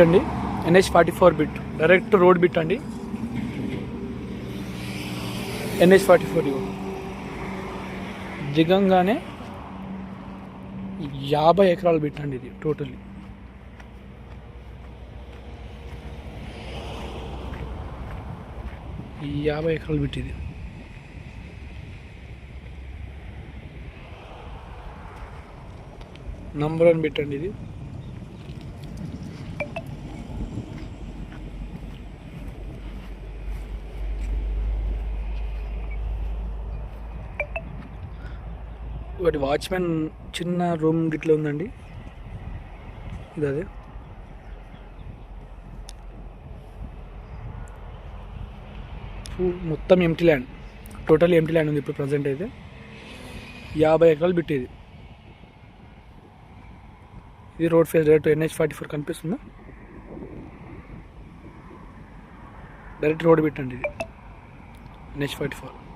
అండి NH44 bit direct road bit అండి. NH44 దిగంగానే 50 ఎకరాలు బిట్ అండి ఇది టోటల్లీ. ఈ 50 ఎకరాలు బిట్ ఇది. నంబర్ 1 బిట్ అండి ఇది. ఒకటి వాచ్మెన్ చిన్న రూమ్ గిట్లా ఉందండి, ఇది అదే. మొత్తం empty land, total empty land ఉంది ఇప్పుడు ప్రజెంట్ అయితే. 50 ఎకరాలు బిట్టేది. ఇది రోడ్ ఫేస్ డైరెక్ట్ NH44 కనిపిస్తుందా, డైరెక్ట్ రోడ్ బిట్టండి ఇది NH44.